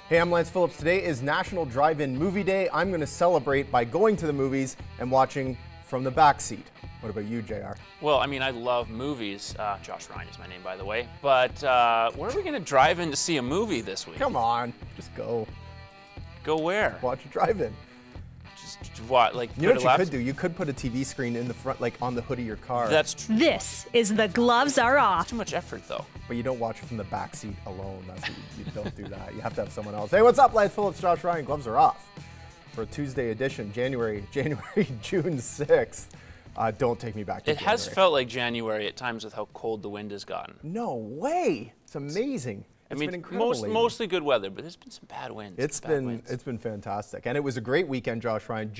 Hey, I'm Lance Phillips. Today is National Drive-In Movie Day. I'm going to celebrate by going to the movies and watching from the back seat. What about you, JR? Well, I mean, I love movies. Josh Ryan is my name, by the way. But where are we going to drive in to see a movie this week? Come on, just go. Go where? Watch a drive-in. Just what? Like, you know what you could do? You could put a TV screen in the front, like on the hood of your car. That's true. This is The Gloves Are Off. It's too much effort, though. But you don't watch it from the back seat alone. You don't do that. You have to have someone else. Hey, what's up, Lance Phillips, Josh Ryan? Gloves are off for a Tuesday edition, June 6th. Don't take me back to It January. has felt like January at times with how cold the wind has gotten. No way. It's amazing. It's been incredible. Mostly good weather, but there's been some bad winds. It's been fantastic, and it was a great weekend, Josh Ryan.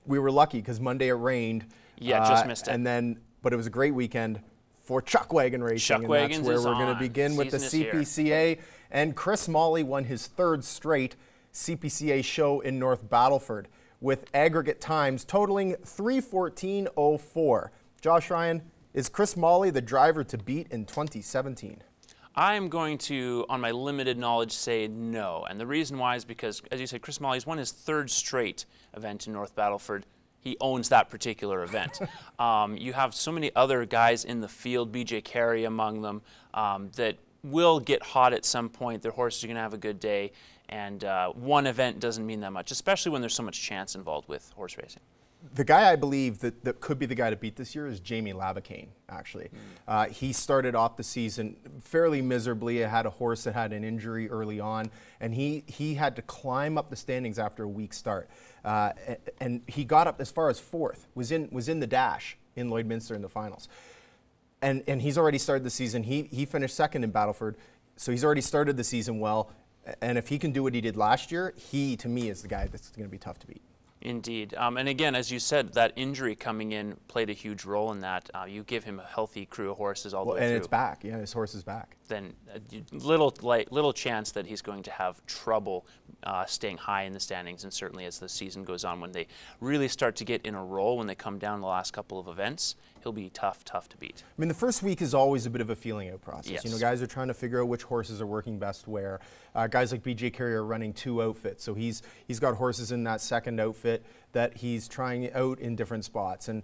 We were lucky because Monday it rained. Yeah, just missed it. But it was a great weekend for chuck wagon racing, and that's where we're going to begin with the CPCA. And Chris Molly won his third straight CPCA show in North Battleford with aggregate times totaling 3:14.04. Josh Ryan, is Chris Molly the driver to beat in 2017? I'm going to, on my limited knowledge, say no. And the reason why is because, as you said, Chris Molly's won his third straight event in North Battleford. He owns that particular event. You have so many other guys in the field, BJ Carey among them, that will get hot at some point. Their horses are going to have a good day. And one event doesn't mean that much, especially when there's so much chance involved with horse racing. The guy I believe that could be the guy to beat this year is Jamie Labacane, actually. He started off the season fairly miserably. He had a horse that had an injury early on, and he had to climb up the standings after a weak start. And he got up as far as fourth, was in the dash in Lloydminster in the finals. And he's already started the season. He finished second in Battleford, so he's already started the season well. And if he can do what he did last year, he, to me, is the guy that's going to be tough to beat. Indeed. And again, as you said, that injury coming in played a huge role in that. You give him a healthy crew of horses all the way through. And it's back. Yeah, his horse is back. Then little chance that he's going to have trouble staying high in the standings, and certainly as the season goes on, when they really start to get in a roll, when they come down the last couple of events, he'll be tough to beat. I mean, the first week is always a bit of a feeling out process. Yes. You know, guys are trying to figure out which horses are working best where. Guys like BJ Carey are running two outfits, so he's got horses in that second outfit that he's trying out in different spots. And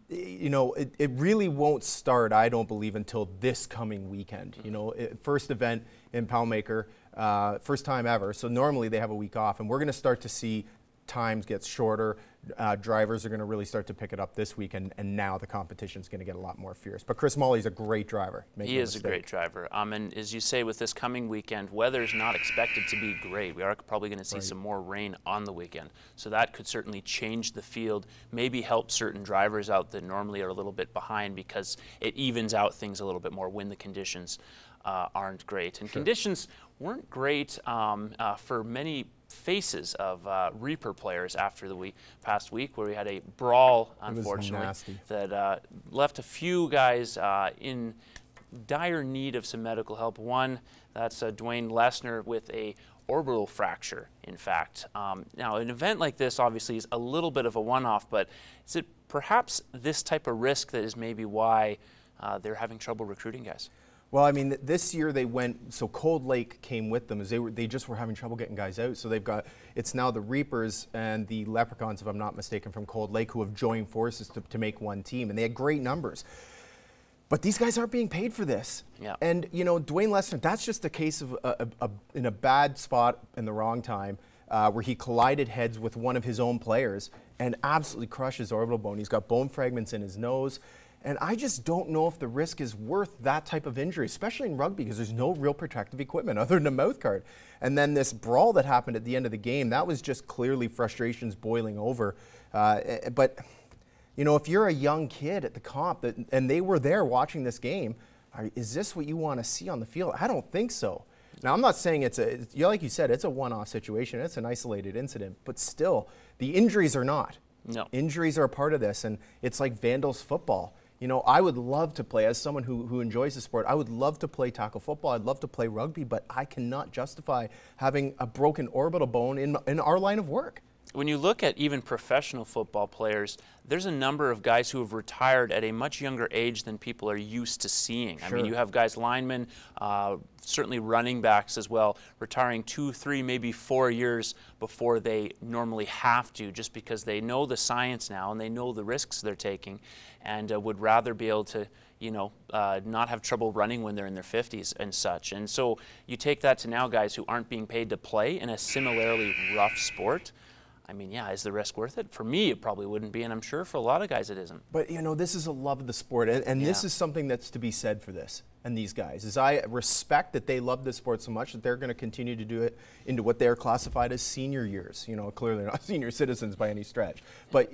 you know, it really won't start, I don't believe, until this coming weekend. You know, first event in Palmaker, first time ever. So normally they have a week off, and we're going to start to see times get shorter. Drivers are going to really start to pick it up this week, and now the competition is going to get a lot more fierce. But Chris Molly's a great driver. He is a great driver. And as you say, with this coming weekend, weather's not expected to be great. We are probably going to see some more rain on the weekend. So that could certainly change the field, maybe help certain drivers out that normally are a little bit behind, because it evens out things a little bit more when the conditions aren't great. And conditions weren't great for many faces of Reaper players after the past week, where we had a brawl, unfortunately, that left a few guys in dire need of some medical help. One, that's Dwayne Lesnar with a orbital fracture, in fact. Now, an event like this obviously is a little bit of a one-off, but is it perhaps this type of risk that is maybe why they're having trouble recruiting guys? Well, I mean, this year they went, so Cold Lake came with them, as they just were having trouble getting guys out. So they've got, it's now the Reapers and the Leprechauns, if I'm not mistaken, from Cold Lake, who have joined forces to make one team, and they had great numbers. But these guys aren't being paid for this. Yeah. And, you know, Dwayne Lesnar, that's just a case of in a bad spot in the wrong time, where he collided heads with one of his own players and absolutely crushed his orbital bone. He's got bone fragments in his nose. And I just don't know if the risk is worth that type of injury, especially in rugby, because there's no real protective equipment other than a mouth guard. And then this brawl that happened at the end of the game, that was just clearly frustrations boiling over. But, you know, if you're a young kid at the comp and they were there watching this game, is this what you want to see on the field? I don't think so. Now, I'm not saying like you said, it's a one-off situation. It's an isolated incident. But still, the injuries are not. No. Injuries are a part of this, and it's like Vandals football. You know, I would love to play, as someone who enjoys the sport, I would love to play tackle football. I'd love to play rugby, but I cannot justify having a broken orbital bone in our line of work. when you look at even professional football players, there's a number of guys who have retired at a much younger age than people are used to seeing. Sure. I mean, you have guys, linemen, certainly running backs as well, retiring 2, 3, maybe 4 years before they normally have to, just because they know the science now and they know the risks they're taking, and would rather be able to, not have trouble running when they're in their 50s and such. And so you take that to now guys who aren't being paid to play in a similarly rough sport. I mean, yeah, is the risk worth it? For me, it probably wouldn't be, and I'm sure for a lot of guys it isn't. But, this is a love of the sport, and this is something that's to be said for this and these guys, is I respect that they love this sport so much that they're going to continue to do it into what they're classified as senior years. Clearly not senior citizens by any stretch. But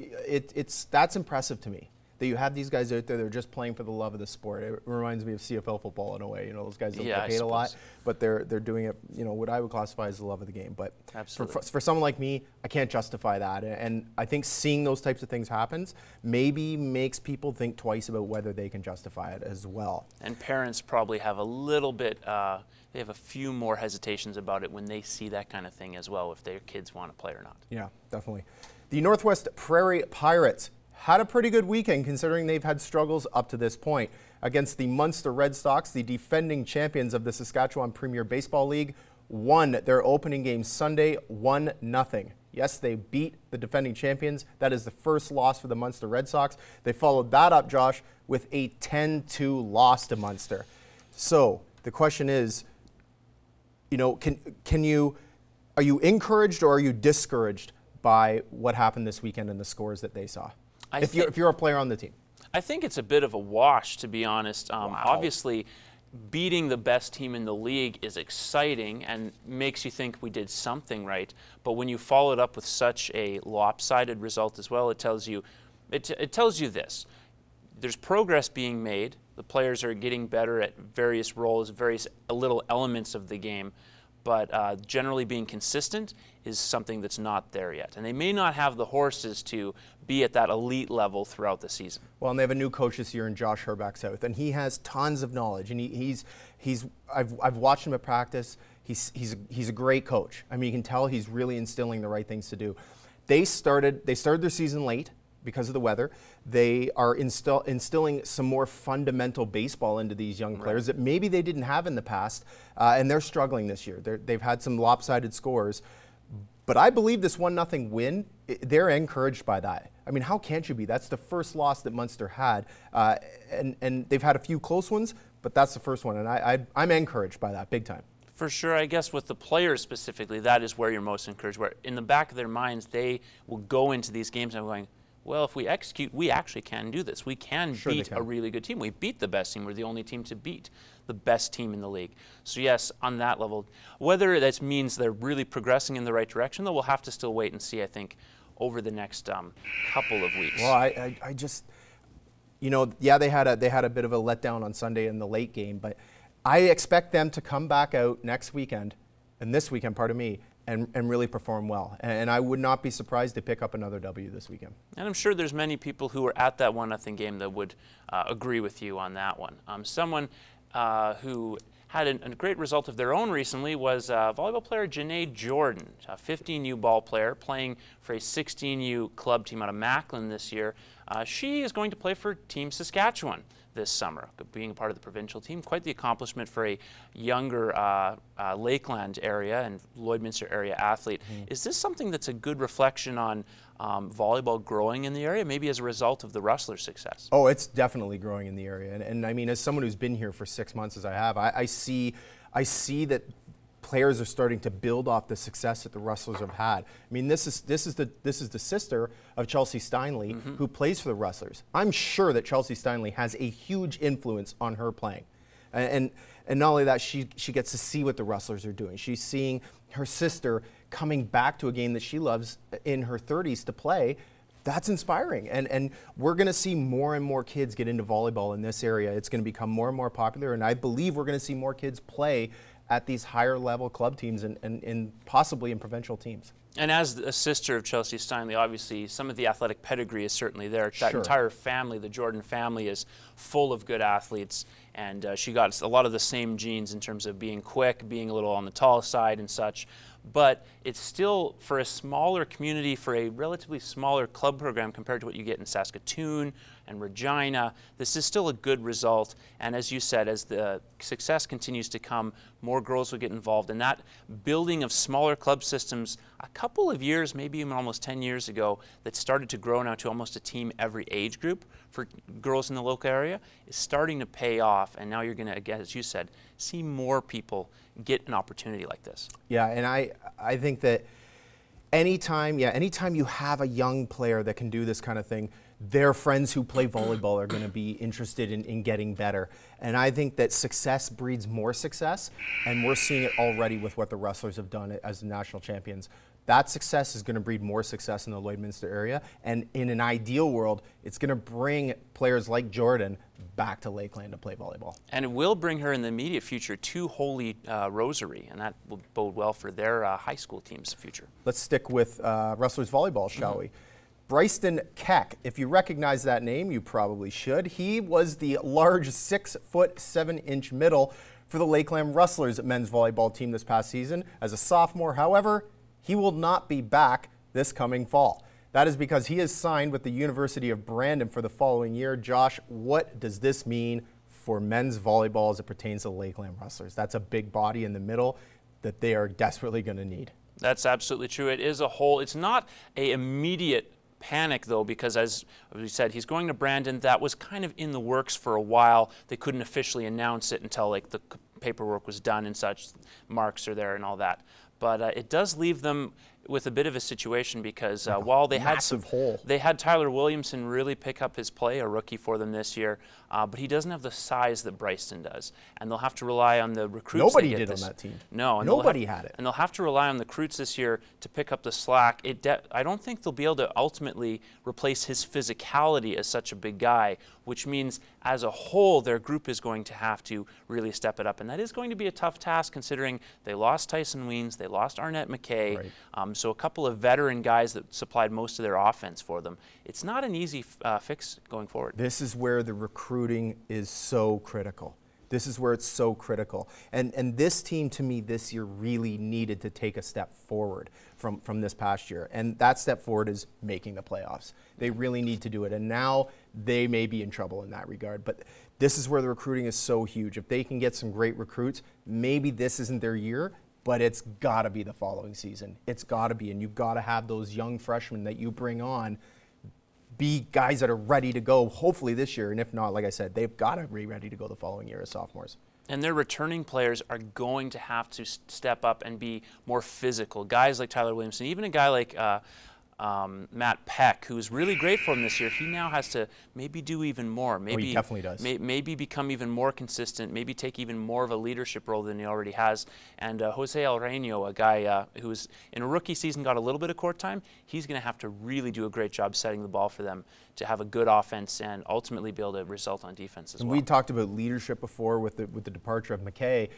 that's impressive to me, that you have these guys out there that are just playing for the love of the sport. It reminds me of CFL football in a way. Those guys don't get paid a lot, but they're doing it, what I would classify as the love of the game. But for someone like me, I can't justify that. And I think seeing those types of things happens maybe makes people think twice about whether they can justify it as well. And parents probably have a little bit, they have a few more hesitations about it when they see that kind of thing as well, if their kids want to play or not. Yeah, definitely. The Northwest Prairie Pirates had a pretty good weekend considering they've had struggles up to this point. Against the Munster Red Sox, the defending champions of the Saskatchewan Premier Baseball League, won their opening game Sunday 1-0. Yes, they beat the defending champions. That is the first loss for the Munster Red Sox. They followed that up, Josh, with a 10-2 loss to Munster. So the question is, are you encouraged or are you discouraged by what happened this weekend and the scores that they saw? If you're a player on the team. I think it's a bit of a wash, to be honest. Wow. Obviously, beating the best team in the league is exciting and makes you think we did something right. But when you follow it up with such a lopsided result as well, it tells you this. There's progress being made. The players are getting better at various roles, various little elements of the game. But generally being consistent is something that's not there yet. And they may not have the horses to be at that elite level throughout the season. Well, and they have a new coach this year in Josh Herback South, and he has tons of knowledge. And I've watched him at practice. He's a great coach. I mean, you can tell he's really instilling the right things to do. They started their season late because of the weather. They are instilling some more fundamental baseball into these young players that maybe they didn't have in the past, and they're struggling this year. They've had some lopsided scores. But I believe this 1-0 win, they're encouraged by that. I mean, how can't you be? That's the first loss that Munster had, and they've had a few close ones, but that's the first one, and I'm encouraged by that big time. For sure, I guess with the players specifically, that is where you're most encouraged, where in the back of their minds, they will go into these games and going, well, if we execute, we actually can do this. We can beat a really good team. We beat the best team. We're the only team to beat the best team in the league. So yes, on that level, whether that means they're really progressing in the right direction, though, we'll have to still wait and see, I think, over the next couple of weeks. Well, I just, they had a bit of a letdown on Sunday in the late game, but I expect them to come back out next weekend, and this weekend, pardon me, and really perform well. And I would not be surprised to pick up another W this weekend. And I'm sure there's many people who were at that 1-0 game that would agree with you on that one. Someone who had a great result of their own recently was volleyball player Janae Jordan, a 15U ball player playing for a 16U club team out of Macklin this year. She is going to play for Team Saskatchewan this summer, being a part of the provincial team. Quite the accomplishment for a younger Lakeland area and Lloydminster area athlete. Is this something that's a good reflection on volleyball growing in the area, maybe as a result of the Rustlers' success? Oh, it's definitely growing in the area. And I mean, as someone who's been here for 6 months as I have, I see that players are starting to build off the success that the Rustlers have had. I mean, this is the sister of Chelsea Steinley, who plays for the Rustlers. I'm sure that Chelsea Steinley has a huge influence on her playing, and not only that, she gets to see what the Rustlers are doing. She's seeing her sister coming back to a game that she loves in her 30s to play. That's inspiring, and we're going to see more and more kids get into volleyball in this area. It's going to become more and more popular, and I believe we're going to see more kids play at these higher level club teams and possibly in provincial teams. And as a sister of Chelsea Steinle, obviously some of the athletic pedigree is certainly there. That Sure. entire family, the Jordan family, is full of good athletes, and she got a lot of the same genes in terms of being quick, being a little on the tall side and such. But it's still, for a smaller community, for a relatively smaller club program compared to what you get in Saskatoon and Regina, this is still a good result. And as you said, as the success continues to come, more girls will get involved. And that building of smaller club systems, a couple of years, maybe even almost 10 years ago, that started to grow now to almost a team every age group for girls in the local area, is starting to pay off. And now you're going to, again, as you said, see more people get an opportunity like this. Yeah, and I think that anytime you have a young player that can do this kind of thing, their friends who play volleyball are going to be interested in getting better. And I think that success breeds more success, and we're seeing it already with what the wrestlers have done as the national champions. That success is going to breed more success in the Lloydminster area, and in an ideal world, it's going to bring players like Jordan back to Lakeland to play volleyball. And it will bring her in the immediate future to Holy Rosary, and that will bode well for their high school team's future. Let's stick with wrestlers volleyball, shall we? Bryson Keck, if you recognize that name, you probably should. He was the large 6'7" middle for the Lakeland Rustlers men's volleyball team this past season as a sophomore. However, he will not be back this coming fall. That is because he is signed with the University of Brandon for the following year. Josh, what does this mean for men's volleyball as it pertains to the Lakeland Rustlers? That's a big body in the middle that they are desperately going to need. That's absolutely true. It is a whole, it's not an immediate panic though, because as we said, he's going to Brandon. That was kind of in the works for a while. They couldn't officially announce it until like the paperwork was done and such, marks are there and all that. But it does leave them with a bit of a situation because while they had Tyler Williamson really pick up his play, a rookie for them this year, but he doesn't have the size that Bryston does, and they'll have to rely on the recruits. Nobody did on that team. No, and nobody had it, and they'll have to rely on the recruits this year to pick up the slack. I don't think they'll be able to ultimately replace his physicality as such a big guy, which means as a whole their group is going to have to really step it up, and that is going to be a tough task considering they lost Tyson Weens, they lost Arnett McKay. Right. So a couple of veteran guys that supplied most of their offense for them. It's not an easy fix going forward. This is where the recruiting is so critical. This is where it's so critical. And this team, to me, this year really needed to take a step forward from this past year. And that step forward is making the playoffs. They really need to do it. And now they may be in trouble in that regard. But this is where the recruiting is so huge. If they can get some great recruits, maybe this isn't their year, but it's got to be the following season. It's got to be, and you've got to have those young freshmen that you bring on be guys that are ready to go, hopefully this year, and if not, like I said, they've got to be ready to go the following year as sophomores. And their returning players are going to have to step up and be more physical. Guys like Tyler Williamson, even a guy like Matt Peck, who's really great for him this year, he now has to maybe do even more. Maybe, he definitely does. Maybe become even more consistent, maybe take even more of a leadership role than he already has. And Jose El Reino, a guy who's in a rookie season got a little bit of court time, he's going to have to really do a great job setting the ball for them to have a good offense and ultimately be able to result on defense as well. We talked about leadership before with the departure of McKay.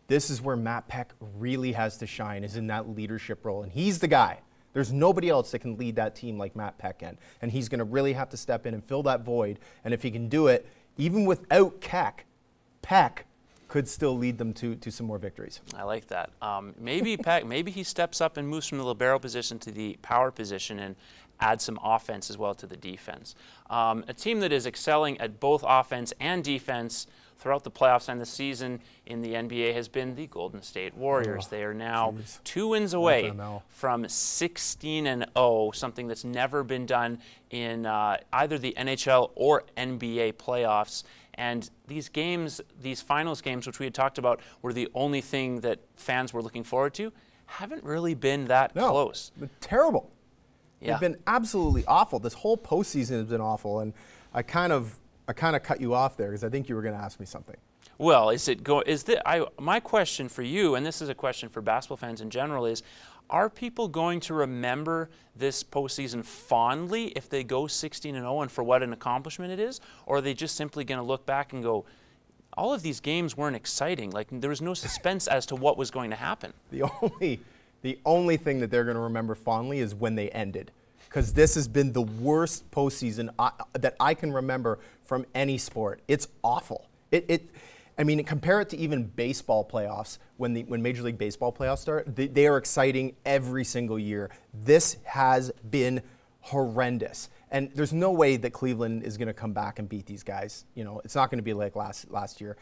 This is where Matt Peck really has to shine, is in that leadership role, and he's the guy. There's nobody else that can lead that team like Matt Peck can. And he's going to really have to step in and fill that void. And if he can do it, even without Keck, Peck could still lead them to some more victories. I like that. Maybe Peck, maybe he steps up and moves from the libero position to the power position and adds some offense as well to the defense. A team that is excelling at both offense and defense throughout the playoffs and the season in the NBA has been the Golden State Warriors. They are now 2 wins away from 16-0, something that's never been done in either the NHL or NBA playoffs. And these games, these finals games, which we had talked about, were the only thing that fans were looking forward to, haven't really been that close. But terrible. Yeah. They've been absolutely awful. This whole postseason has been awful, and I kind of cut you off there because I think you were going to ask me something. Well, my question for you, and this is a question for basketball fans in general, is are people going to remember this postseason fondly if they go 16-0 and for what an accomplishment it is, or are they just simply going to look back and go, all of these games weren't exciting, like there was no suspense as to what was going to happen? The The only thing that they're going to remember fondly is when they ended, because this has been the worst postseason that I can remember from any sport. It's awful. I mean, compare it to even baseball playoffs. When Major League Baseball playoffs start, they are exciting every single year. This has been horrendous. And there's no way that Cleveland is going to come back and beat these guys. You know, it's not going to be like last year.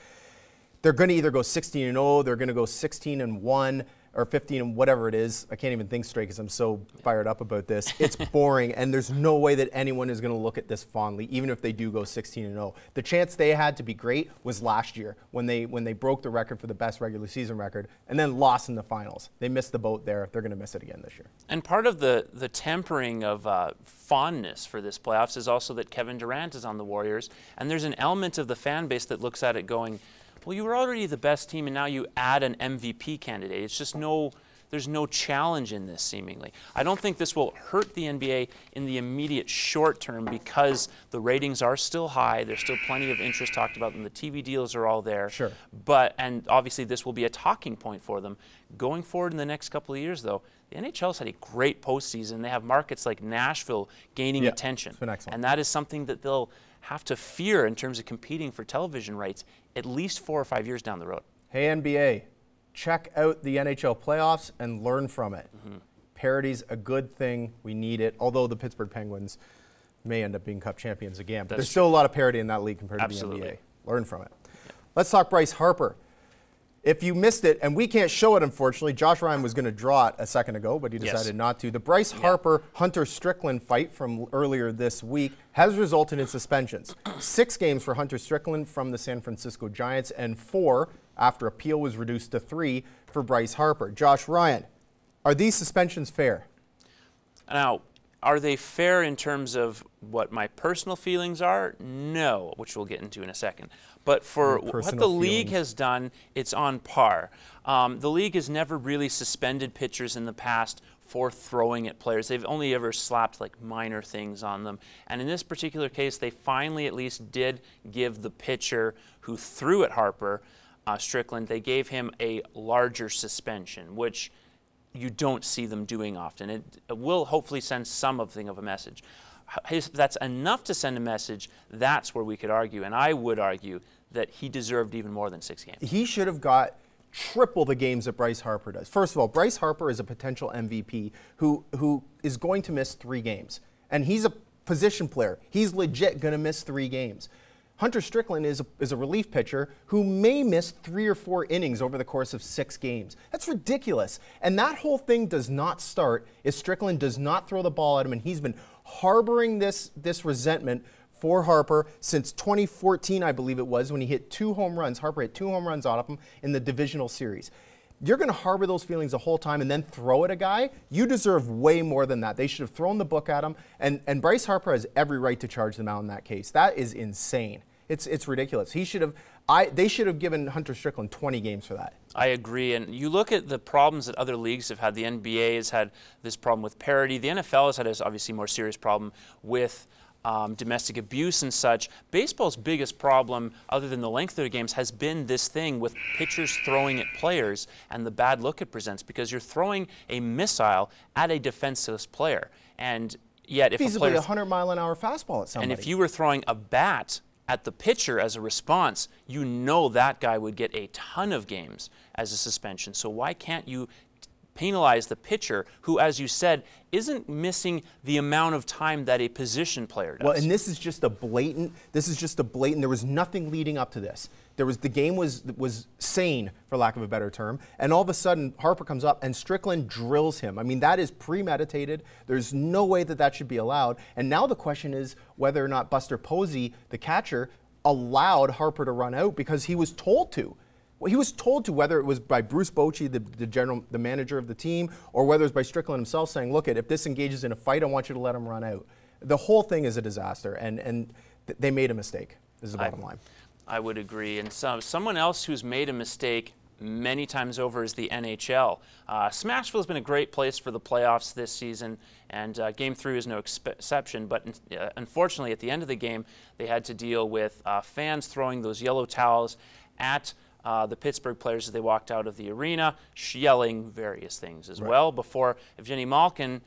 They're going to either go 16-0, they're going to go 16-1, or 15 and whatever it is. I can't even think straight because I'm so fired up about this. It's boring, and there's no way that anyone is going to look at this fondly, even if they do go 16-0. The chance they had to be great was last year when they broke the record for the best regular season record and then lost in the finals. They missed the boat there. They're going to miss it again this year. And part of the tempering of fondness for this playoffs is also that Kevin Durant is on the Warriors, and there's an element of the fan base that looks at it going, well, you were already the best team, and now you add an MVP candidate. It's just there's no challenge in this, seemingly. I don't think this will hurt the NBA in the immediate short term because the ratings are still high. There's still plenty of interest talked about, and the TV deals are all there. Sure. And obviously this will be a talking point for them. Going forward in the next couple of years, though, the NHL's had a great postseason. They have markets like Nashville gaining attention. It's been excellent. And that is something that they'll have to fear in terms of competing for television rights at least 4 or 5 years down the road. Hey, NBA, check out the NHL playoffs and learn from it. Parity's a good thing. We need it, although the Pittsburgh Penguins may end up being Cup champions again. But there's still a lot of parity in that league compared to the NBA. Learn from it. Yeah. Let's talk Bryce Harper. If you missed it, and we can't show it, unfortunately, Josh Ryan was going to draw it a second ago, but he decided not to. The Bryce Harper-Hunter Strickland fight from earlier this week has resulted in suspensions. 6 games for Hunter Strickland from the San Francisco Giants, and 4 after appeal was reduced to 3 for Bryce Harper. Josh Ryan, are these suspensions fair? Now, are they fair in terms of what my personal feelings are? No, which we'll get into in a second. But for what the league has done, it's on par. The league has never really suspended pitchers in the past for throwing at players. They've only ever slapped like minor things on them. And in this particular case, they finally at least did give the pitcher who threw at Harper, Strickland, they gave him a larger suspension, which you don't see them doing often. It will hopefully send something of a message. If that's enough to send a message, that's where we could argue, and I would argue that he deserved even more than 6 games. He should have got triple the games that Bryce Harper does. First of all, Bryce Harper is a potential MVP who is going to miss 3 games, and he's a position player. He's legit going to miss 3 games. Hunter Strickland is a relief pitcher who may miss 3 or 4 innings over the course of 6 games. That's ridiculous. And that whole thing does not start if Strickland does not throw the ball at him, and he's been harboring this resentment for Harper since 2014, I believe it was, when he hit 2 home runs. Harper hit 2 home runs out of him in the divisional series. You're going to harbor those feelings the whole time and then throw at a guy? You deserve way more than that. They should have thrown the book at him, and Bryce Harper has every right to charge them out in that case. That is insane. It's ridiculous. They should have given Hunter Strickland 20 games for that. I agree. And you look at the problems that other leagues have had. The NBA has had this problem with parity. The NFL has had this obviously more serious problem with domestic abuse and such. Baseball's biggest problem, other than the length of their games, has been this thing with pitchers throwing at players and the bad look it presents, because you're throwing a missile at a defenseless player. And yet, if a player, feasibly 100-mile-an-hour fastball at somebody. And if you were throwing a bat at the pitcher as a response, you know that guy would get a ton of games as a suspension. So why can't you penalize the pitcher who, as you said, isn't missing the amount of time that a position player does? Well, and this is just a blatant, there was nothing leading up to this. The game was sane, for lack of a better term, and all of a sudden Harper comes up and Strickland drills him. I mean, that is premeditated. There's no way that should be allowed. And now the question is whether or not Buster Posey, the catcher, allowed Harper to run out because he was told to. Well, he was told to, whether it was by Bruce Bochy, the manager of the team, or whether it was by Strickland himself saying, look, if this engages in a fight, I want you to let him run out. The whole thing is a disaster, and they made a mistake, is the bottom line. I would agree. And someone else who's made a mistake many times over is the NHL. Smashville has been a great place for the playoffs this season, and Game 3 is no exception. But unfortunately, at the end of the game, they had to deal with fans throwing those yellow towels at the Pittsburgh players as they walked out of the arena, yelling various things as well before Evgeny Malkin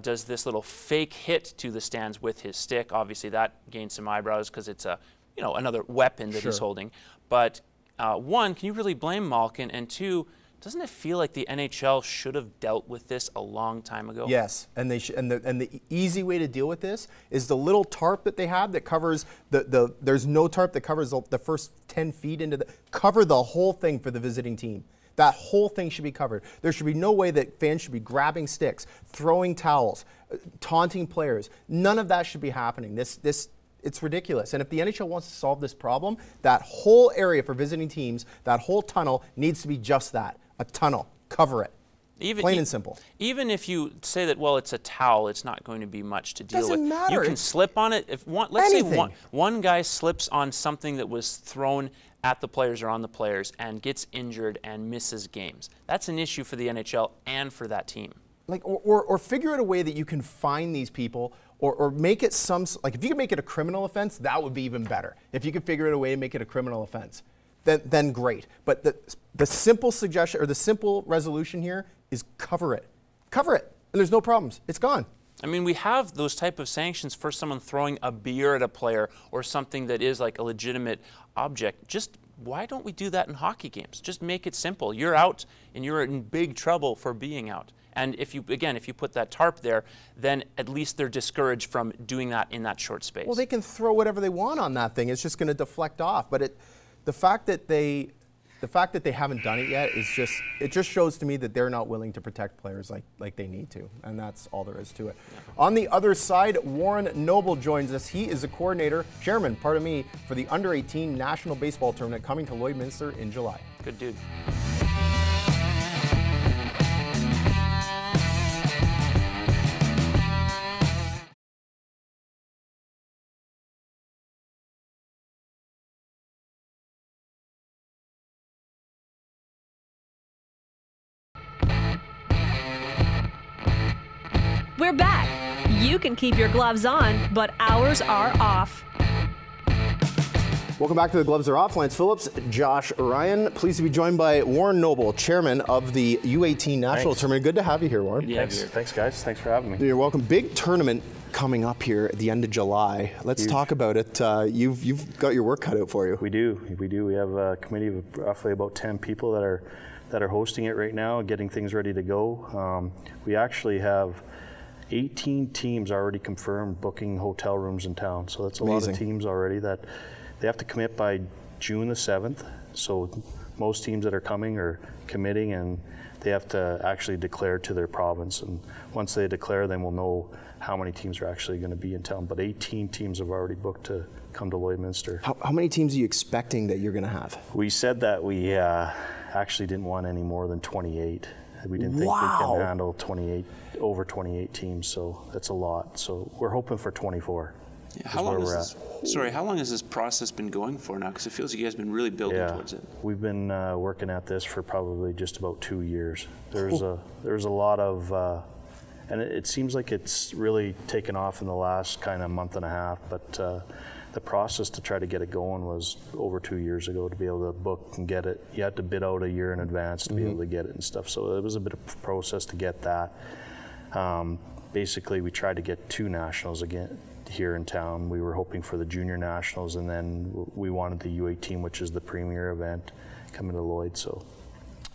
does this little fake hit to the stands with his stick. Obviously, that gained some eyebrows because it's a, another weapon that he's holding. But one, can you really blame Malkin? And two, doesn't it feel like the NHL should have dealt with this a long time ago? Yes, and they and the easy way to deal with this is the little tarp that they have that covers there's no tarp that covers the first 10 feet into cover the whole thing for the visiting team. That whole thing should be covered. There should be no way that fans should be grabbing sticks, throwing towels, taunting players. None of that should be happening. It's ridiculous. And if the NHL wants to solve this problem, that whole area for visiting teams, that whole tunnel needs to be just that, a tunnel. Cover it. Plain and simple. Even if you say that, well, it's a towel, it's not going to be much to deal with. Doesn't matter. You can slip on it. If let's say one guy slips on something that was thrown at the players or on the players and gets injured and misses games. That's an issue for the NHL and for that team. Like, or figure out a way that you can find these people, or make it like if you can make it a criminal offense, that would be even better. If you could figure out a way to make it a criminal offense, then great. But the simple suggestion or the simple resolution here is cover it. Cover it, and there's no problems. It's gone. I mean, we have those type of sanctions for someone throwing a beer at a player or something that is like a legitimate object. Just why don't we do that in hockey games? Just make it simple. You're out and you're in big trouble for being out. And if you put that tarp there, then at least they're discouraged from doing that in that short space. Well, they can throw whatever they want on that thing. It's just going to deflect off. But the fact that they haven't done it yet is just shows to me that they're not willing to protect players like they need to, and that's all there is to it. On the other side, Warren Noble joins us. He is the chairman, for the Under-18 National Baseball Tournament coming to Lloydminster in July. Good dude. We're back. You can keep your gloves on, but ours are off. Welcome back to The Gloves Are Off. Lance Phillips, Josh Ryan. Pleased to be joined by Warren Noble, chairman of the U18 National Tournament. Good to have you here, Warren. Yeah, thanks, guys. Thanks for having me. You're welcome. Big tournament coming up here at the end of July. Let's talk about it. You've got your work cut out for you. We do. We have a committee of roughly about 10 people that are hosting it right now, getting things ready to go. We actually have 18 teams already confirmed booking hotel rooms in town. So that's a lot of teams already that they have to commit by June the 7th. So most teams that are coming are committing, and they have to actually declare to their province. And once they declare, then we'll know how many teams are actually going to be in town. But 18 teams have already booked to come to Lloydminster. How many teams are you expecting that you're going to have? We said that we actually didn't want any more than 28. We didn't think we can handle over 28 teams, so that's a lot. So we're hoping for 24. Yeah, how long has this process been going for now? Because it feels like you guys have been really building towards it. We've been working at this for probably just about 2 years. There's a lot of, and it seems like it's really taken off in the last kind of month and a half, but the process to try to get it going was over 2 years ago to be able to book and get it. You had to bid out a year in advance to be able to get it and stuff. So it was a bit of a process to get that. Basically, we tried to get 2 nationals again here in town. We were hoping for the junior nationals, and then we wanted the U18, which is the premier event, coming to Lloyd. So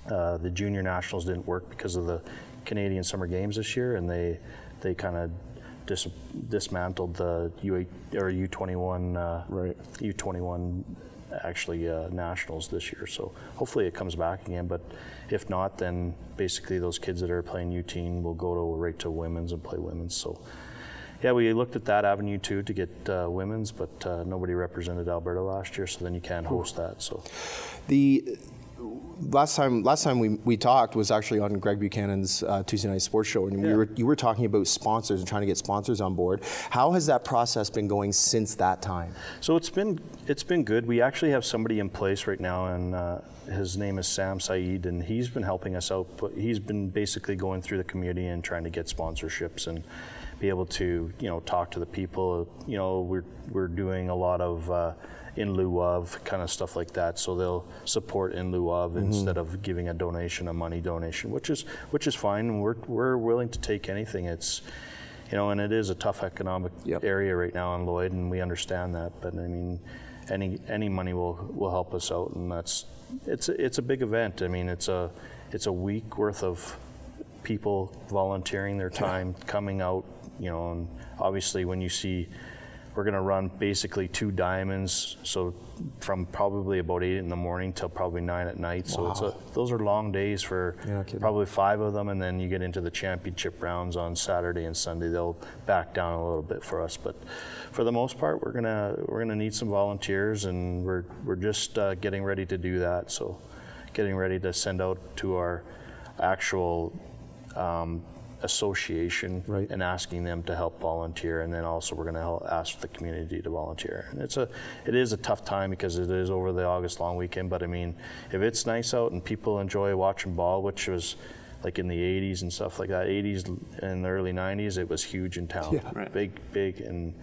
the junior nationals didn't work because of the Canadian Summer Games this year, and they kind of dismantled the U21 actually nationals this year. So hopefully it comes back again, but if not, then basically those kids that are playing U18 will go right to women's and play women's. So yeah, we looked at that avenue too to get women's, but nobody represented Alberta last year, so then you can't host that. So the last time we talked was actually on Greg Buchanan's Tuesday Night Sports Show, and you were talking about sponsors and trying to get sponsors on board. How has that process been going since that time? So it's been good. We actually have somebody in place right now, and his name is Sam Saeed, and he's been helping us out. But he's been basically going through the community and trying to get sponsorships and be able to talk to the people. We're doing a lot of in lieu of, kind of stuff like that. So they'll support in lieu of instead of giving a donation, a money donation, which is fine. And we're willing to take anything. It's, you know, and it is a tough economic area right now in Lloyd, and we understand that. But I mean, any money will help us out, and it's a big event. I mean, it's a week worth of people volunteering their time, coming out, you know, and obviously when you see, we're going to run basically 2 diamonds, so from probably about 8 in the morning till probably 9 at night. So those are long days for probably 5 of them, and then you get into the championship rounds on Saturday and Sunday. They'll back down a little bit for us, but for the most part, we're gonna need some volunteers, and we're just getting ready to do that. So, getting ready to send out to our actual association and asking them to help volunteer, and then also we're going to ask the community to volunteer. And it is a tough time because it is over the August long weekend, but I mean, if it's nice out and people enjoy watching ball, which was like in the 80s and stuff like that, 80s and the early 90s, it was huge in town, big, and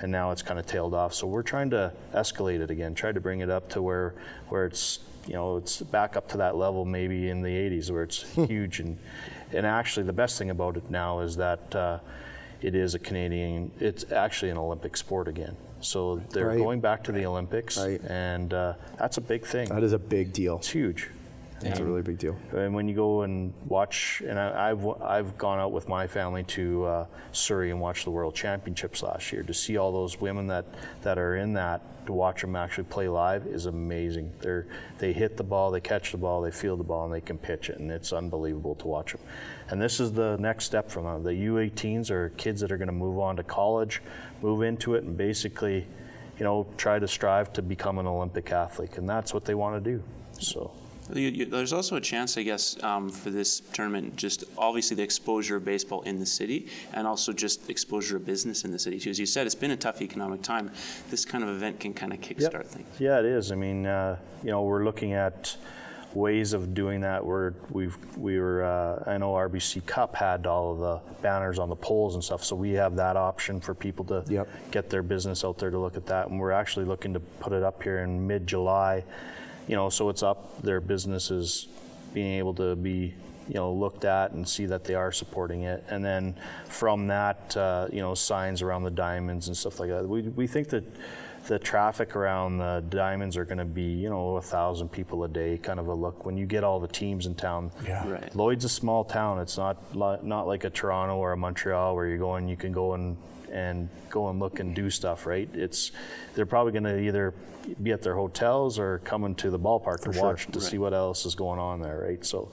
now it's kind of tailed off. So we're trying to escalate it again, try to bring it up to where it's, you know, it's back up to that level maybe in the 80s where it's huge. And actually the best thing about it now is that it is it's actually an Olympic sport again. So they're going back to the Olympics, and that's a big thing. That is a big deal. It's huge. It's a really big deal. And when you go and watch, and I've gone out with my family to Surrey and watched the World Championships last year. To see all those women that are in that, to watch them actually play live is amazing. They hit the ball, they catch the ball, they field the ball, and they can pitch it, and it's unbelievable to watch them. And this is the next step from them. The U18s are kids that are going to move on to college, move into it, and basically, you know, try to strive to become an Olympic athlete, and that's what they want to do. So. There's also a chance, I guess, for this tournament, just obviously the exposure of baseball in the city, and also just exposure of business in the city too. As you said, it's been a tough economic time. This kind of event can kind of kickstart things. Yeah, it is. I mean, you know, we're looking at ways of doing that. I know RBC Cup had all of the banners on the poles and stuff, so we have that option for people to get their business out there to look at that. And we're actually looking to put it up here in mid-July. You know, so it's up, their businesses being able to be, you know, looked at and see that they are supporting it. And then from that, you know, signs around the diamonds and stuff like that. We think that the traffic around the diamonds are going to be, you know, 1,000 people a day, kind of a look. When you get all the teams in town, Lloyd's a small town. It's not like a Toronto or a Montreal where you can go and look and do stuff, right? They're probably going to either be at their hotels or coming to the ballpark to watch to see what else is going on there, right? So,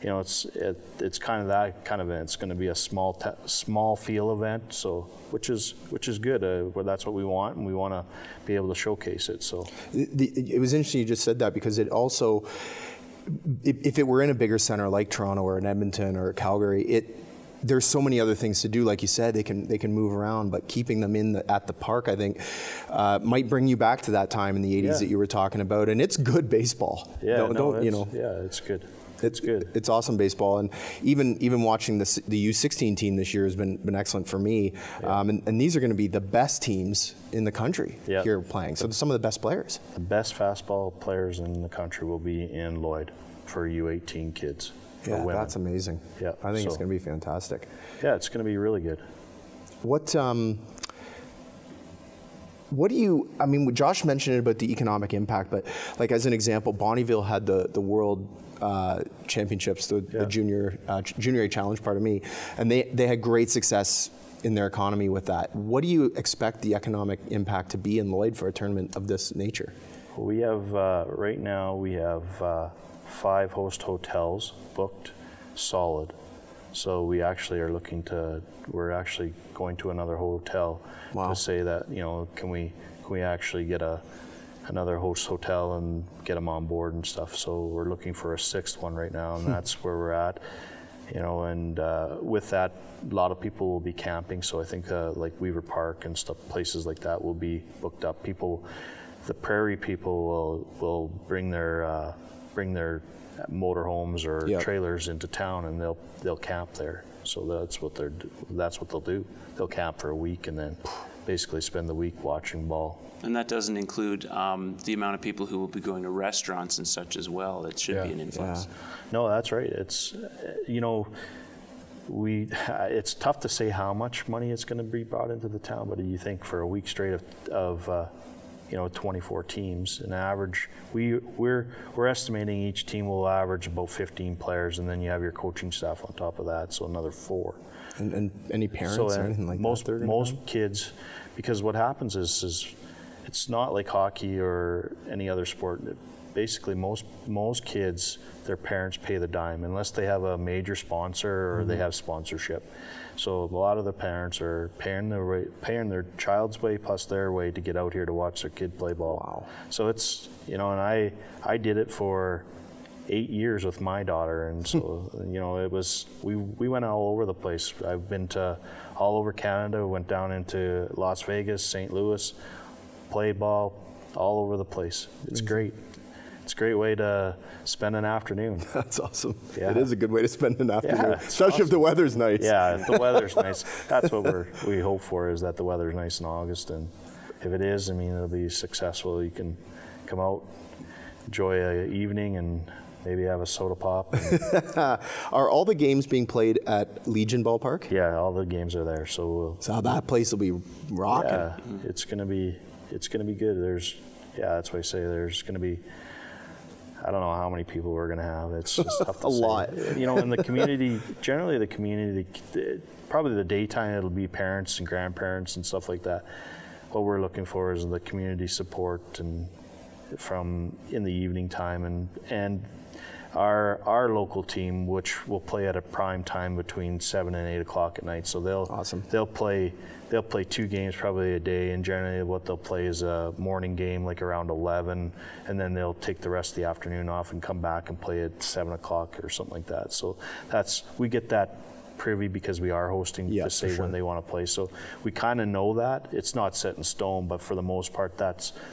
you know, it's kind of that kind of event. It's going to be a small field event, so which is good. Well, that's what we want, and we want to be able to showcase it. So it was interesting you just said that, because it also, if it were in a bigger center like Toronto or in Edmonton or Calgary, there's so many other things to do. Like you said, they can move around, but keeping them at the park, I think, might bring you back to that time in the 80s that you were talking about. And it's good baseball. Yeah, it's good. It's good. It's awesome baseball, and even watching the U16 team this year has been excellent for me. And these are going to be the best teams in the country here playing. So some of the best players. The best fastball players in the country will be in Lloyd for U18 kids. Yeah, that's amazing. Yeah, I think it's going to be fantastic. Yeah, it's going to be really good. What do you, I mean, Josh mentioned it about the economic impact, but like as an example, Bonnyville had the World Championships, the Junior A Challenge, pardon me, and they had great success in their economy with that. What do you expect the economic impact to be in Lloyd for a tournament of this nature? We have, right now, we have 5 host hotels booked solid. So we actually are we're actually going to another hotel to say that, you know, can we actually get another host hotel and get them on board and stuff. So we're looking for a 6th one right now, and that's where we're at. You know, and with that, a lot of people will be camping. So I think like Weaver Park and stuff, places like that will be booked up. The prairie people will bring their motorhomes or trailers into town, and they'll camp there. So that's what they'll do. They'll camp for a week and then basically spend the week watching ball. And that doesn't include the amount of people who will be going to restaurants and such as well. That should be an influence. Yeah. No, that's right. It's, you know, it's tough to say how much money it's going to be brought into the town, but you think for a week straight of 24 teams, an average, we're estimating each team will average about 15 players, and then you have your coaching staff on top of that, so another 4. And any parents or anything like that? Most kids, because what happens is it's not like hockey or any other sport. Basically, most kids, their parents pay the dime unless they have a major sponsor or they have sponsorship. So a lot of the parents are paying their child's way plus their way to get out here to watch their kid play ball. Wow. So it's, and I did it for 8 years with my daughter, and so it was we went all over the place. I've been to all over Canada, went down into Las Vegas, St. Louis, played ball all over the place. It's great. It's a great way to spend an afternoon. That's awesome. Yeah. It is a good way to spend an afternoon, Yeah, especially if the weather's nice. Yeah, if the weather's nice. That's what we hope for, is that the weather's nice in August. And if it is, I mean, it'll be successful. You can come out, enjoy an evening, and maybe have a soda pop. Are all the games being played at Legion Ballpark? Yeah, all the games are there. So that place will be rocking. yeah, it's gonna be good. That's why I say there's gonna be. I don't know how many people we're going to have. It's just tough to say. lot. In the community, generally the community, probably the daytime it'll be parents and grandparents and stuff like that. What we're looking for is the community support and from in the evening time, and our local team, which will play at a prime time between 7 and 8 o'clock at night. So they'll play 2 games probably a day, and generally what they'll play is a morning game like around 11, and then they'll take the rest of the afternoon off and come back and play at 7 o'clock or something like that. So we get that privy because we are hosting to say when they want to play. So we kind of know that. It's not set in stone, but for the most part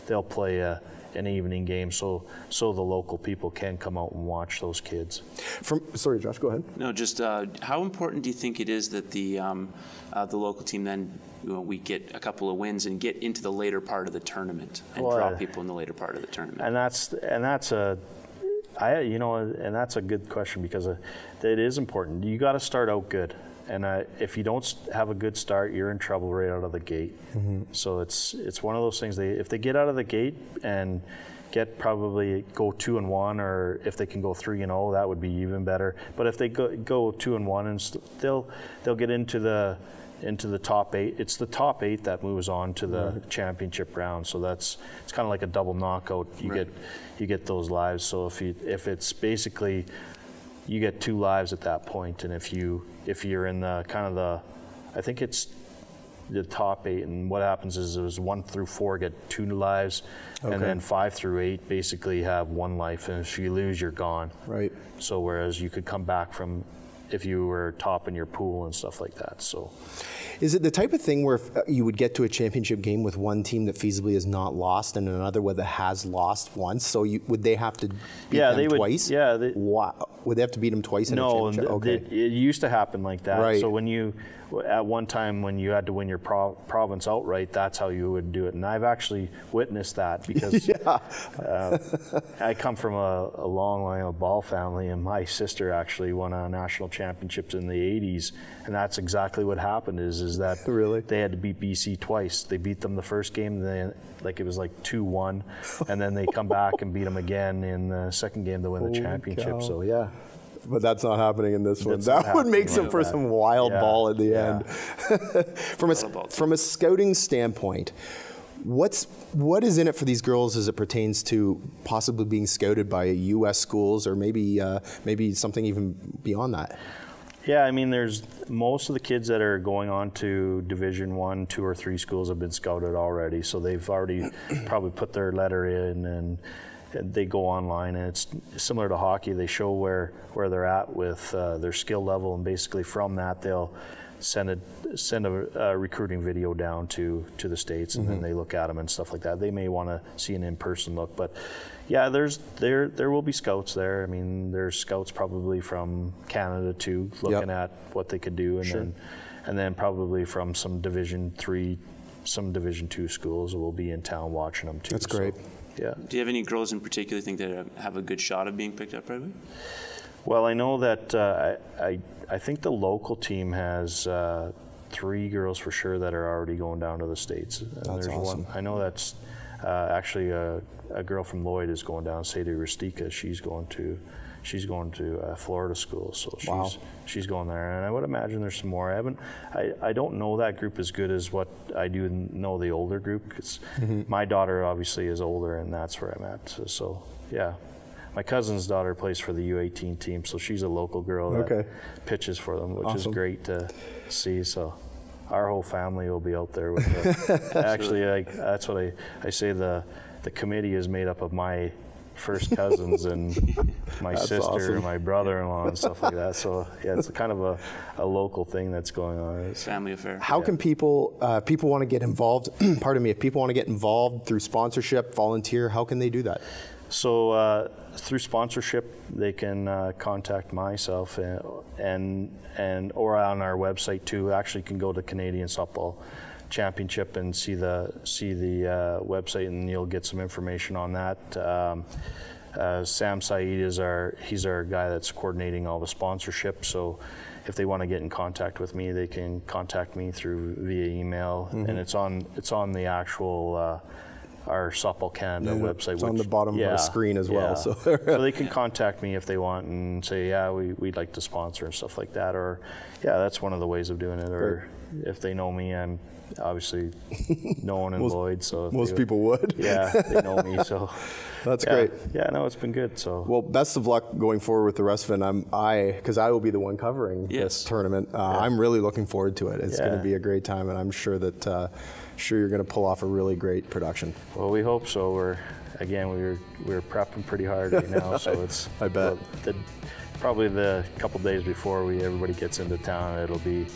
they'll play an evening game, so the local people can come out and watch those kids. Sorry, Josh, go ahead. No, just how important do you think it is that the local team then we get a couple of wins and get into the later part of the tournament and draw people in the later part of the tournament? And that's a good question, because it is important. You got to start out good. And if you don't have a good start, you're in trouble right out of the gate. Mm-hmm. So it's one of those things. If they get out of the gate and go 2-1, or if they can go 3-0, that would be even better. But if they go 2-1, and they'll get into the top 8. It's the top 8 that moves on to the championship round. So it's kind of like a double knockout. You get those lives. So if it's basically, you get 2 lives at that point, and if you're in I think it's the top 8, and what happens is 1 through 4 get 2 lives, and then 5 through 8 basically have 1 life, and if you lose, you're gone. Right. So whereas you could come back from if you were top in your pool and stuff like that. So, is it the type of thing where you would get to a championship game with one team that feasibly has not lost and another one that has lost once? So would they have to beat them twice? Would they have to beat them twice in a championship? It used to happen like that. Right. So at one time when you had to win your province outright, that's how you would do it. And I've actually witnessed that, because I come from a long line of ball family, and my sister actually won a national championships in the 80s, and that's exactly what happened is that really? They had to beat BC twice. They beat them the first game, then it was like 2-1, and then they come back and beat them again in the second game to win the championship. Cow. So yeah. But that's not happening in this one. That would make for some wild ball at the end. From a scouting standpoint, what is in it for these girls as it pertains to possibly being scouted by U.S. schools, or maybe something even beyond that? Yeah, I mean, there's most of the kids that are going on to Division 1, 2, or 3 schools have been scouted already, so they've already probably put their letter in, and they go online, and it's similar to hockey. They show where they're at with their skill level, and basically from that they'll send a recruiting video down to the States, and then they look at them and stuff like that. They may want to see an in-person look, but yeah, there will be scouts there. I mean, there's scouts probably from Canada too, looking at what they could do, and then probably from some Division 3 some Division II schools will be in town watching them too. That's great. So, yeah. Do you have any girls in particular you think that have a good shot of being picked up right away? Well, I know that I think the local team has 3 girls for sure that are already going down to the States. That's awesome. I know that's actually a girl from Lloyd is going down, Sadie Ristika. She's going to Florida school, so she's going there. And I would imagine there's some more. I don't know that group as good as what I do know the older group, because my daughter obviously is older, and that's where I'm at. So yeah. My cousin's daughter plays for the U18 team, so she's a local girl that pitches for them, which is great to see. So our whole family will be out there with actually, that's what I say, the committee is made up of my first cousins and my sister and my brother-in-law and stuff like that. So yeah, it's kind of a local thing that's going on. It's family affair. How can people want to get involved? Pardon me, if people want to get involved through sponsorship, volunteer, how can they do that? So through sponsorship, they can contact myself and or on our website too. Actually, can go to Canadian Softball Championship and see the website, and you'll get some information on that. Sam Saeed is he's our guy that's coordinating all the sponsorship. So if they want to get in contact with me, they can contact me via email, and it's on the actual. Our Softball Canada website. It's on the bottom of our screen as well. So. So they can contact me if they want and say, yeah, we'd like to sponsor and stuff like that. Or, yeah, that's one of the ways of doing it. Or if they know me, I'm obviously known in Lloyd. So most people would. Yeah, they know me. So that's great. Yeah, no, it's been good. So well, best of luck going forward with the rest of it. Because I will be the one covering this tournament. I'm really looking forward to it. It's going to be a great time, and I'm sure that. Sure, you're going to pull off a really great production. Well, we hope so. We're prepping pretty hard right now, so it's. I bet. Probably the couple days before everybody gets into town, it'll be,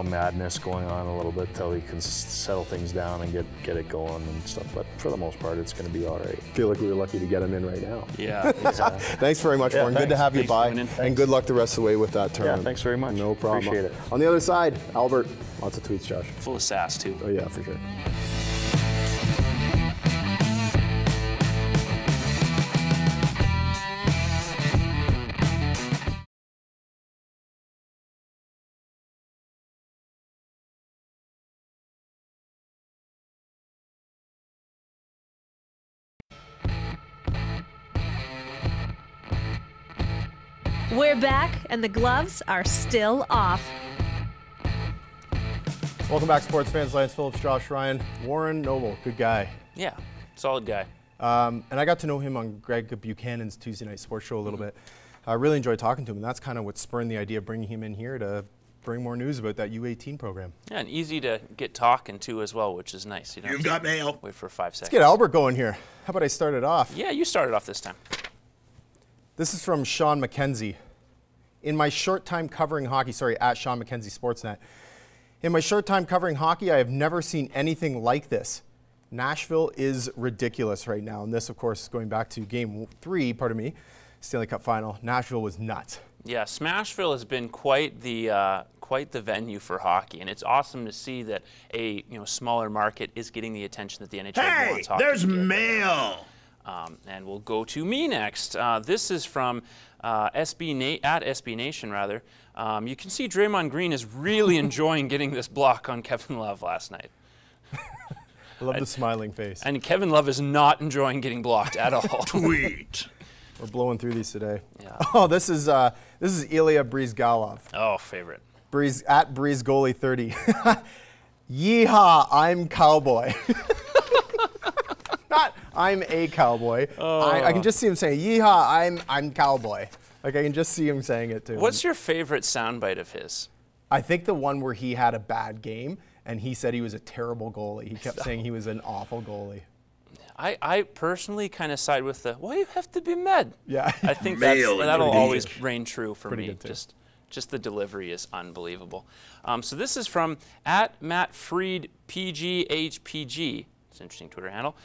madness going on a little bit till we can settle things down and get it going and stuff. But for the most part, it's going to be all right. I feel like we were lucky to get him in right now. Yeah. Thanks very much, Warren. Good to have you by, and good luck the rest of the way with that tournament. Yeah, thanks very much. No problem. Appreciate it. On the other side, Albert. Lots of tweets, Josh. Full of sass, too. Oh, yeah, for sure. We're back, and the gloves are still off. Welcome back, sports fans. Lance Phillips, Josh Ryan, Warren Noble, good guy. Yeah, solid guy. And I got to know him on Greg Buchanan's Tuesday Night Sports Show a little bit. I really enjoyed talking to him, and that's kind of what spurred the idea of bringing him in here to bring more news about that U18 program. Yeah, and easy to get talking to as well, which is nice. You don't You've got mail. wait for 5 seconds. Let's get Albert going here. How about I start it off? Yeah, you started off this time. This is from Sean McKenzie. In my short time covering hockey, at Sean McKenzie Sportsnet. In my short time covering hockey, I have never seen anything like this. Nashville is ridiculous right now. And this, of course, going back to Game 3, Stanley Cup Final. Nashville was nuts. Yeah, Smashville has been quite the venue for hockey, and it's awesome to see that a smaller market is getting the attention that the NHL wants hockey. There's mail. And we'll go to me next. This is from SB Nation, rather. You can see Draymond Green is really enjoying getting this block on Kevin Love last night. I love the smiling face. And Kevin Love is not enjoying getting blocked at all. Tweet. We're blowing through these today. Yeah. Oh, this is Ilya Brizgalov. Oh, favorite. At Breeze Goalie 30. Yeehaw, I'm cowboy. Not I'm a cowboy. I can just see him saying, yeehaw, I'm cowboy. Like, I can just see him saying it too. What's your favorite soundbite of his? I think the one where he had a bad game and he said he was a terrible goalie. He kept saying he was an awful goalie. I personally kind of side with the, why you have to be mad? Yeah. I think that'll always reign true for me. Just the delivery is unbelievable. So this is from at Matt Freed PGHPG. It's an interesting Twitter handle.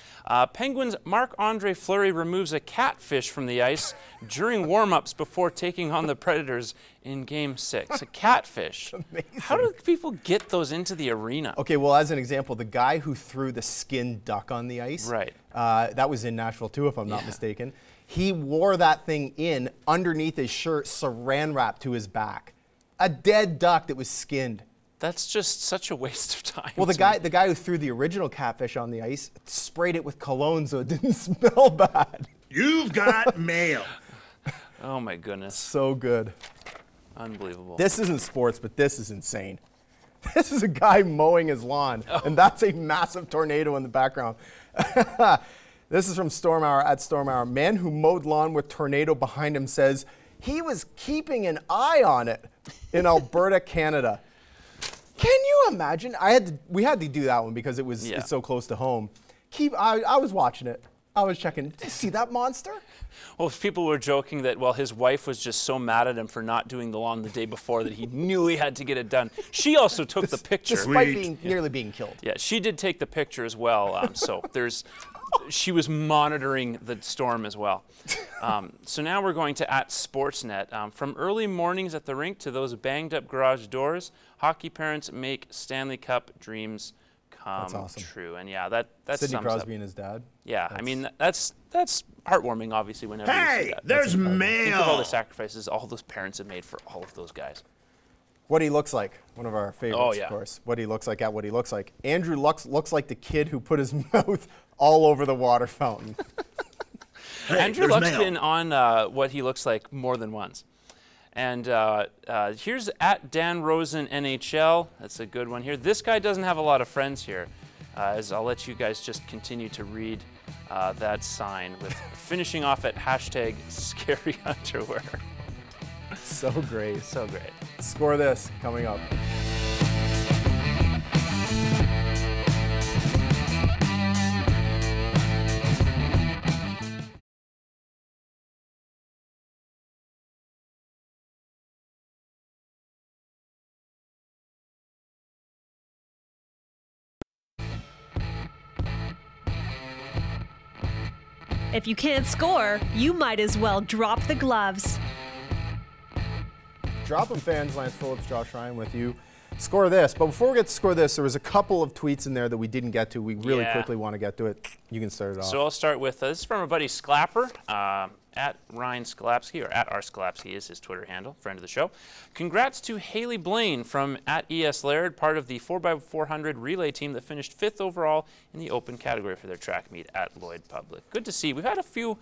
Penguins' Marc-Andre Fleury removes a catfish from the ice during warm-ups before taking on the Predators in Game 6. A catfish. How do people get those into the arena? Okay, well, as an example, the guy who threw the skinned duck on the ice, Right. That was in Nashville too, if I'm not mistaken. He wore that thing in underneath his shirt, saran wrap to his back. A dead duck that was skinned. That's just such a waste of time. Well, the guy who threw the original catfish on the ice sprayed it with cologne so it didn't smell bad. You've got mail. Oh my goodness. So good. Unbelievable. This isn't sports, but this is insane. This is a guy mowing his lawn, and that's a massive tornado in the background. This is from Storm Hour at Storm Hour. Man who mowed lawn with tornado behind him says he was keeping an eye on it in Alberta, Canada. Can you imagine? We had to do that one because it's so close to home. I was watching it. I was checking. Did you see that monster? Well, people were joking that, well, his wife was just so mad at him for not doing the lawn the day before that he knew he had to get it done. She also took the picture. Despite nearly being killed. Yeah, she did take the picture as well. She was monitoring the storm as well. So now we're going to @Sportsnet. From early mornings at the rink to those banged up garage doors, hockey parents make Stanley Cup dreams come true. And yeah, that Sidney sums Crosby up. and his dad. Yeah, I mean, that's heartwarming, obviously, whenever you see Hey, that. there's mail. Think of all the sacrifices all those parents have made for all of those guys. What he looks like, one of our favorites, Oh, yeah. of course. What he looks like at what he looks like. Andrew looks like the kid who put his mouth all over the water fountain. Hey, Andrew there's Luck's mail. been on What He Looks Like more than once. And here's @Dan Rosen NHL. That's a good one here. This guy doesn't have a lot of friends here, as I'll let you guys just continue to read that sign with finishing off at #ScaryUnderwear. So great. So great. Score this coming up. If you can't score, you might as well drop the gloves. Drop 'em fans, Lance Phillips, Josh Ryan with you. Score this. But before we get to score this, there was a couple of tweets in there that we didn't get to. We really quickly want to get to it. You can start it off. So I'll start with this is from our buddy Sklapper, @Ryan Skalapski, or @RSkalapski is his Twitter handle, friend of the show. Congrats to Haley Blaine from @ES Laird, part of the 4x400 relay team that finished 5th overall in the open category for their track meet at Lloyd Public. Good to see. We've had a few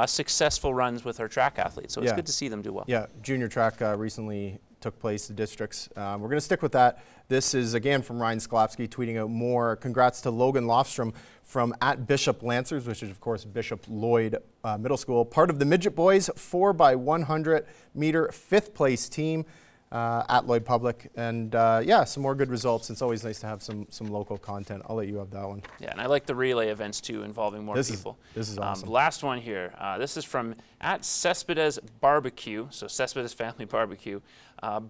successful runs with our track athletes, so it's good to see them do well. Yeah, junior track recently took place, the districts. We're going to stick with that. This is, again, from Ryan Skalapski tweeting out more. Congrats to Logan Lofstrom from @Bishop Lancers, which is, of course, Bishop Lloyd Middle School. Part of the Midget Boys 4x100 meter 5th place team at Lloyd Public. And yeah, some more good results. It's always nice to have some local content. I'll let you have that one. Yeah, and I like the relay events too, involving more people. This is awesome. Last one here. This is from @Cespedes Barbecue, so Cespedes Family Barbecue.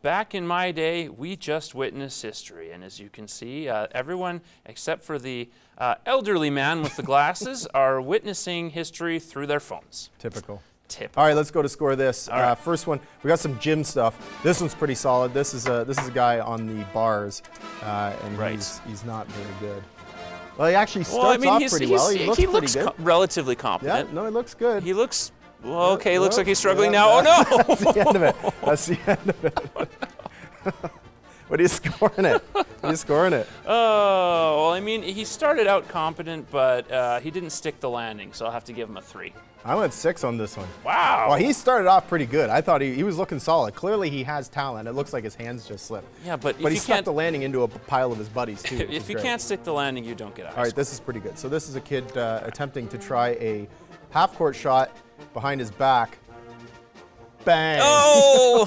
Back in my day, we just witnessed history, and as you can see, everyone except for the elderly man with the glasses are witnessing history through their phones. Typical. Typical. All right, let's go to score this. All right. First one, we got some gym stuff. This one's pretty solid. This is a guy on the bars, and he's not very good. Well, he actually starts off pretty well. He looks pretty good. Relatively competent. Yeah, no, he looks good. He looks, well, okay, looks like he's struggling now. Oh, no! That's the end of it. That's the end of it. What are you scoring it? What are you scoring it? Oh, well, I mean, he started out competent, but he didn't stick the landing, so I'll have to give him a 3. I went 6 on this one. Wow. Well, he started off pretty good. I thought he was looking solid. Clearly, he has talent. It looks like his hands just slipped. Yeah, but he stuck the landing into a pile of his buddies, too. If you can't stick the landing, you don't get out. All right, this is pretty good. So this is a kid attempting to try a half-court shot behind his back. Bang! Oh!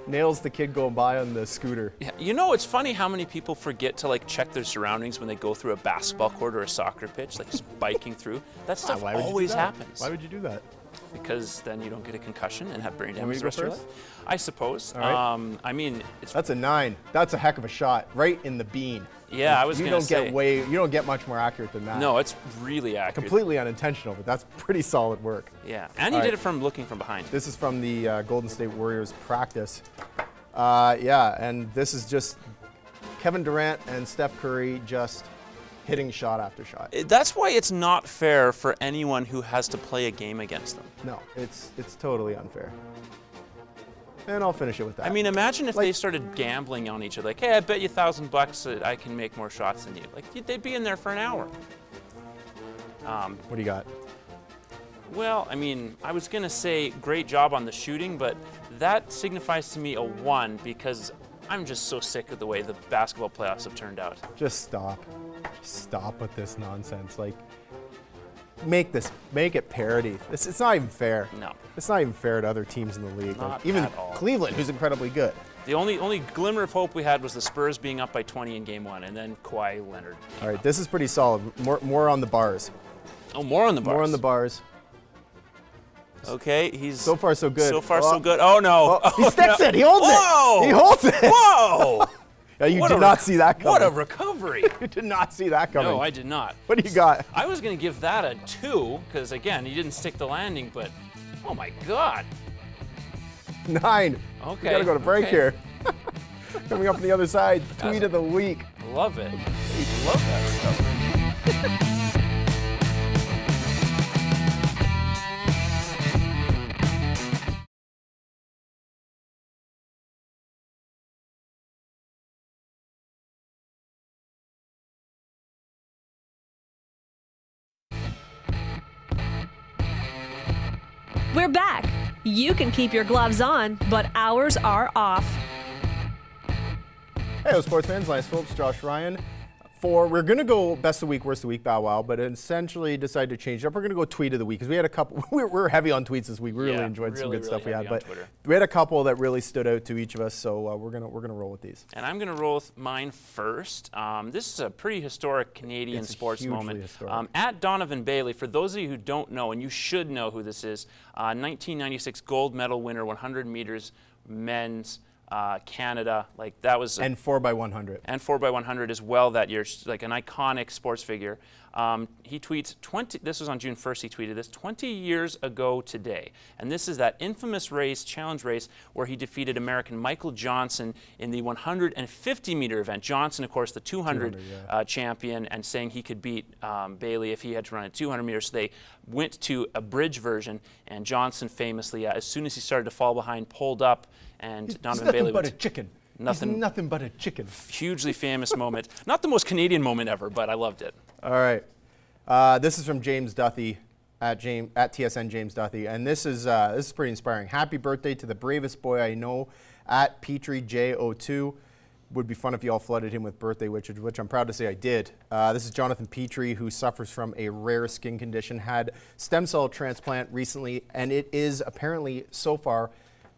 Nails the kid going by on the scooter. Yeah, you know, it's funny how many people forget to check their surroundings when they go through a basketball court or a soccer pitch, just biking through. That stuff always happens. Why would you do that? Because then you don't get a concussion and have brain Want me damage to the rest go of your first? life. I suppose. All right. I mean, That's a 9. That's a heck of a shot. Right in the bean. Yeah, I was you gonna don't say. you don't get much more accurate than that. No, it's really accurate. Completely unintentional, but that's pretty solid work. Yeah, and he All did right. it from looking from behind. This is from the Golden State Warriors practice. Yeah, and this is just Kevin Durant and Steph Curry just hitting shot after shot. That's why it's not fair for anyone who has to play a game against them. No, it's totally unfair. And I'll finish it with that. I mean, imagine if Like- they started gambling on each other. Like, hey, I bet you $1,000 that I can make more shots than you. Like, they'd be in there for an hour. What do you got? Well, I mean, I was going to say great job on the shooting, but that signifies to me a 1 because I'm just so sick of the way the basketball playoffs have turned out. Just stop. Just stop with this nonsense. Like, make it parity. It's not even fair. No. It's not even fair to other teams in the league. Not Like, even at all. Cleveland, who's incredibly good. The only glimmer of hope we had was the Spurs being up by 20 in Game 1, and then Kawhi Leonard. All right, this is pretty solid. More on the bars. Oh, more on the bars. More on the bars. Okay, he's So far, so good. So far, so good. Oh no! Oh, he sticks it. He holds Whoa! it. He holds it. Whoa! Yeah, you What did a not see that coming. What a recovery! You did not see that coming. No, I did not. What do you got? I was going to give that a 2 because again, he didn't stick the landing, but oh my God! 9. Okay. We gotta go to break okay. here. Coming up on the other side, tweet of the week. Love it. Love that recovery. We're back. You can keep your gloves on, but ours are off. Hey, sports fans, Lance Phillips, Josh Ryan. We're going to go best of the week, worst of the week, bow wow, but essentially decided to change it up. We're going to go tweet of the week because we had a couple. We were heavy on tweets this week. We really Yeah, enjoyed some really, good stuff really we had, heavy on but Twitter. we had a couple that really stood out to each of us. So we're gonna roll with these. And I'm going to roll with mine first. This is a pretty historic Canadian It's sports hugely moment. historic. At Donovan Bailey, for those of you who don't know, and you should know who this is, 1996 gold medal winner, 100 meters men's. Canada, like that was And 4x100. and 4x100 as well that year, like an iconic sports figure. He tweets, this was on June 1st, he tweeted this, 20 years ago today. And this is that infamous race, challenge race, where he defeated American Michael Johnson in the 150-meter event. Johnson, of course, the 200 champion, and saying he could beat Bailey if he had to run at 200 meters. So they went to a bridge version, and Johnson famously, as soon as he started to fall behind, pulled up, and He's Donovan nothing Bailey but was a chicken. Nothing- He's nothing but a chicken. hugely famous moment. Not the most Canadian moment ever, but I loved it. All right. This is from James Duthie at TSN James Duthie, and this is pretty inspiring. Happy birthday to the bravest boy I know at Petrie J02. Would be fun if you all flooded him with birthday wishes, which I'm proud to say I did. This is Jonathan Petrie, who suffers from a rare skin condition, had stem cell transplant recently, and it is apparently so far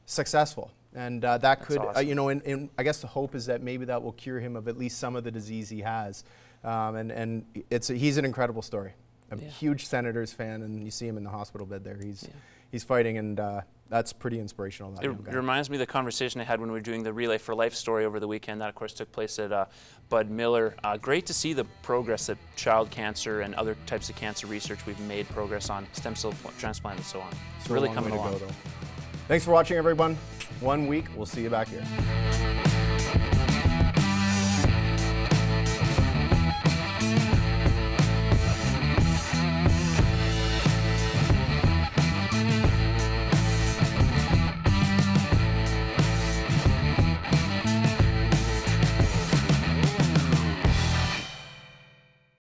successful. And that could, awesome. you know, I guess the hope is that maybe that will cure him of at least some of the disease he has. And he's an incredible story. I'm a huge Senators fan, and you see him in the hospital bed there. He's fighting, and that's pretty inspirational. That young guy. It reminds me of the conversation I had when we were doing the Relay for Life story over the weekend. That, of course, took place at Bud Miller. Great to see the progress that child cancer and other types of cancer research we've made progress on, stem cell transplant and so on. It's Still a really long coming way to along. go, though. Thanks for watching, everyone. 1 week. We'll see you back here.